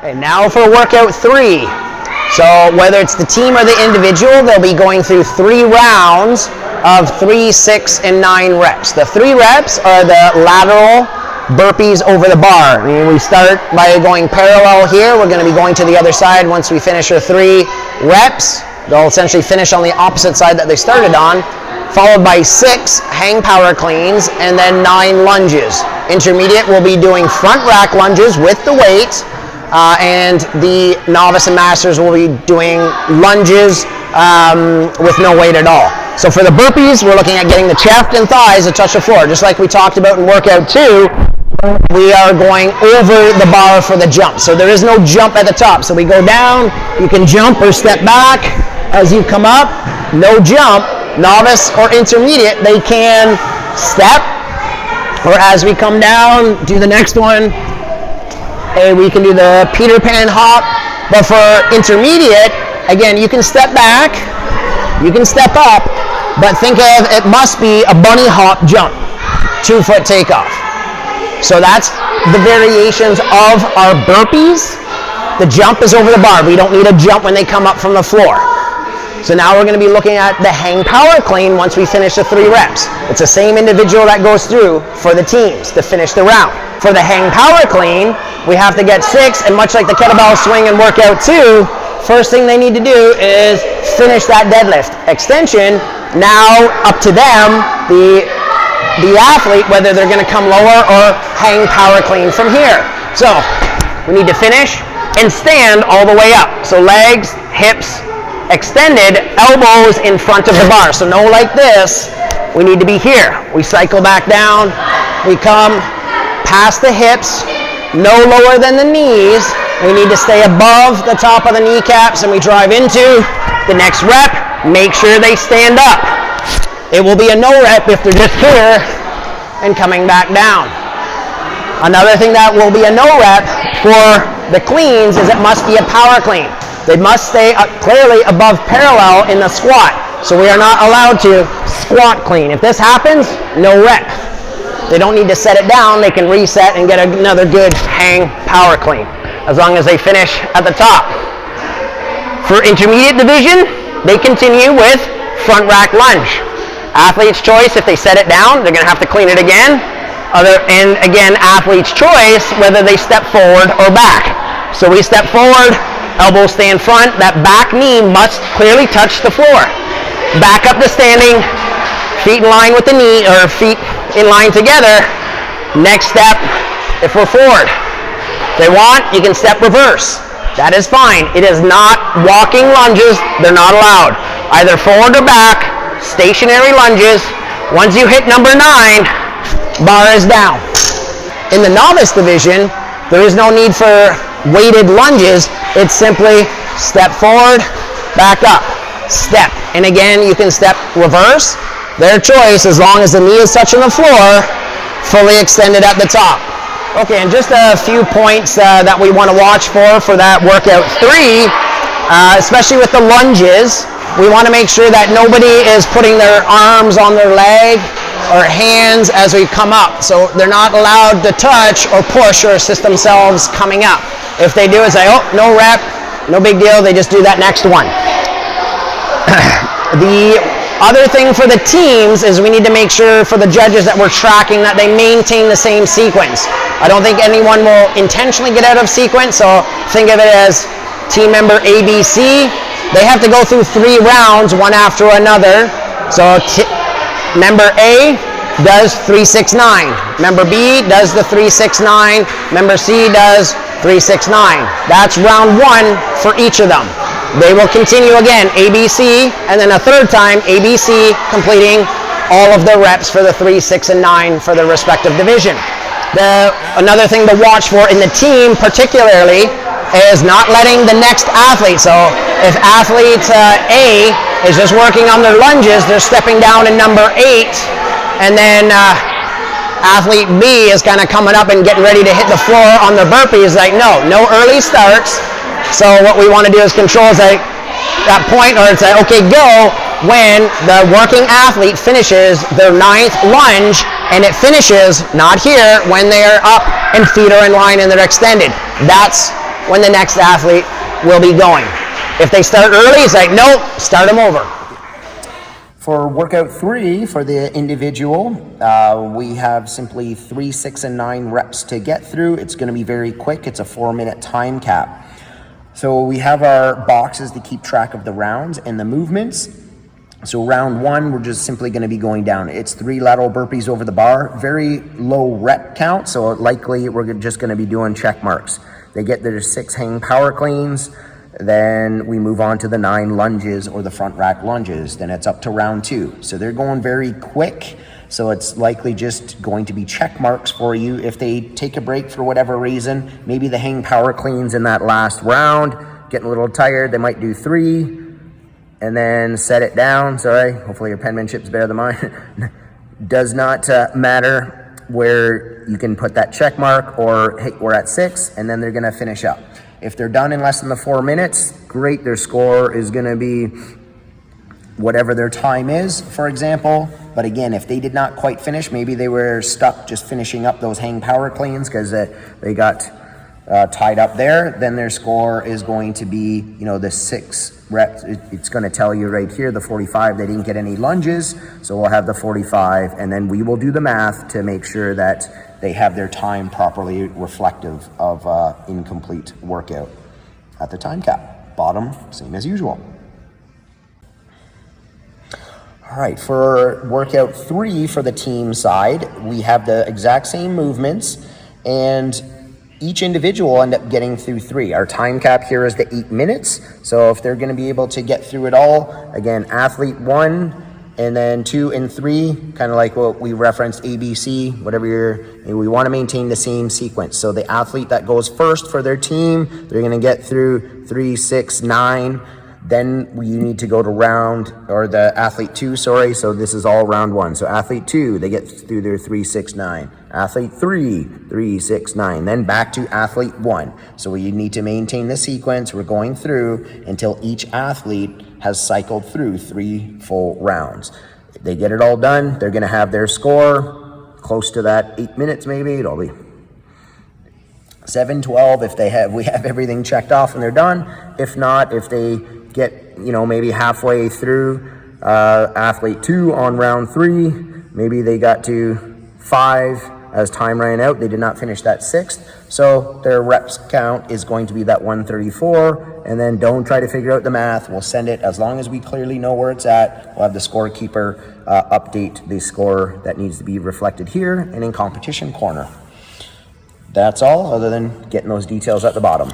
And now for workout 3. So whether it's the team or the individual, they'll be going through 3 rounds of 3, 6, and 9 reps. The 3 reps are the lateral burpees over the bar. I mean, we start by going parallel here. We're going to be going to the other side once we finish our 3 reps. They'll essentially finish on the opposite side that they started on, followed by 6 hang power cleans and then 9 lunges. Intermediate, we'll be doing front rack lunges with the weight. And the novice and masters will be doing lunges with no weight at all. So for the burpees, we're looking at getting the chest and thighs to touch the floor. Just like we talked about in workout 2, we are going over the bar for the jump. So there is no jump at the top. So we go down, you can jump or step back. As you come up, no jump. Novice or intermediate, they can step. Or as we come down, do the next one. We can do the Peter Pan hop, but for intermediate, again, you can step back, you can step up, but think of it must be a bunny hop jump, 2-foot takeoff. So that's the variations of our burpees. The jump is over the bar. We don't need a jump when they come up from the floor. So now we're going to be looking at the hang power clean once we finish the 3 reps. It's the same individual that goes through for the teams to finish the round. For the hang power clean, we have to get 6, and much like the kettlebell swing and workout 2, first thing they need to do is finish that deadlift. Extension, now up to them, the athlete, whether they're going to come lower or hang power clean from here. So we need to finish and stand all the way up. So legs, hips, extended, elbows in front of the bar. So no like this, we need to be here. We cycle back down, we come past the hips, no lower than the knees. We need to stay above the top of the kneecaps, and we drive into the next rep. Make sure they stand up. It will be a no rep if they're just here and coming back down. Another thing that will be a no rep for the cleans is it must be a power clean. They must stay clearly above parallel in the squat. So we are not allowed to squat clean. If this happens, no rep. They don't need to set it down. They can reset and get another good hang power clean, as long as they finish at the top. For intermediate division, they continue with front rack lunge. Athlete's choice, if they set it down, they're going to have to clean it again. And again, athlete's choice, whether they step forward or back. So we step forward, elbows stay in front, that back knee must clearly touch the floor. Back up to standing, feet in line with the knee, or feet in line together. Next step, if we're forward. If they want, you can step reverse. That is fine. It is not walking lunges. They're not allowed. Either forward or back, stationary lunges. Once you hit number 9, bar is down. In the novice division, there is no need for weighted lunges. It's simply step forward, back up, step. And again, you can step reverse. Their choice, as long as the knee is touching the floor, fully extended at the top. Okay, and just a few points that we want to watch for that workout 3, especially with the lunges. We want to make sure that nobody is putting their arms on their leg or hands as we come up. So they're not allowed to touch or push or assist themselves coming up. If they do, it's like, oh, no rep, no big deal. They just do that next one. The other thing for the teams is we need to make sure for the judges that we're tracking that they maintain the same sequence. I don't think anyone will intentionally get out of sequence, so think of it as team member ABC. They have to go through 3 rounds, one after another. So member A does 3-6-9. Member B does the 3-6-9. Member C does 3-6-9. That's round 1 for each of them. They will continue again, ABC, and then a third time, ABC, completing all of the reps for the 3, 6, and 9 for their respective division. Another thing to watch for in the team particularly is not letting the next athlete, so if athlete A is just working on their lunges, they're stepping down in number 8, and then athlete B is kind of coming up and getting ready to hit the floor on their burpees. Like, no early starts. So what we want to do is control that point, or it's like, okay, go when the working athlete finishes their 9th lunge, and it finishes not here when they're up and feet are in line and they're extended. That's when the next athlete will be going. If they start early, it's like, nope, start them over. For workout 3, for the individual, we have simply 3, 6, and 9 reps to get through. It's going to be very quick. It's a 4-minute time cap. So we have our boxes to keep track of the rounds and the movements. So round 1, we're just simply going to be going down. It's 3 lateral burpees over the bar, very low rep count, so likely we're just going to be doing check marks. They get their 6 hang power cleans, then we move on to the 9 lunges or the front rack lunges, then it's up to round 2. So they're going very quick, so it's likely just going to be check marks for you. If they take a break for whatever reason, maybe the hang power cleans in that last round, getting a little tired, they might do 3, and then set it down. Sorry, hopefully your penmanship's better than mine. Does not matter where you can put that check mark, or hey, we're at 6, and then they're gonna finish up. If they're done in less than the 4 minutes, great, their score is gonna be whatever their time is, for example. But again, if they did not quite finish, maybe they were stuck just finishing up those hang power cleans because they got tied up there, then their score is going to be, you know, the 6 reps. It's going to tell you right here, the 45, they didn't get any lunges, so we'll have the 45, and then we will do the math to make sure that they have their time properly reflective of incomplete workout at the time cap. Bottom, same as usual. All right, for workout 3 for the team side, we have the exact same movements, and each individual will end up getting through 3. Our time cap here is the 8 minutes. So if they're going to be able to get through it all, again, athlete 1, and then 2 and 3, kind of like what we referenced, ABC, whatever we want to maintain the same sequence. So the athlete that goes first for their team, they're going to get through 3, 6, 9. Then you need to go to round, or the athlete 2, sorry. So this is all round 1. So athlete 2, they get through their 3, 6, 9. Athlete 3, 3, 6, 9. Then back to athlete 1. So we need to maintain the sequence we're going through until each athlete has cycled through 3 full rounds. If they get it all done, they're going to have their score close to that 8 minutes maybe. It'll be 7, 12 if we have everything checked off and they're done. If not, if they get, you know, maybe halfway through athlete 2 on round 3, maybe they got to 5 as time ran out, they did not finish that 6th, so their reps count is going to be that 134. And then don't try to figure out the math, we'll send it as long as we clearly know where it's at. We'll have the scorekeeper update the score that needs to be reflected here and in competition corner. That's all, other than getting those details at the bottom.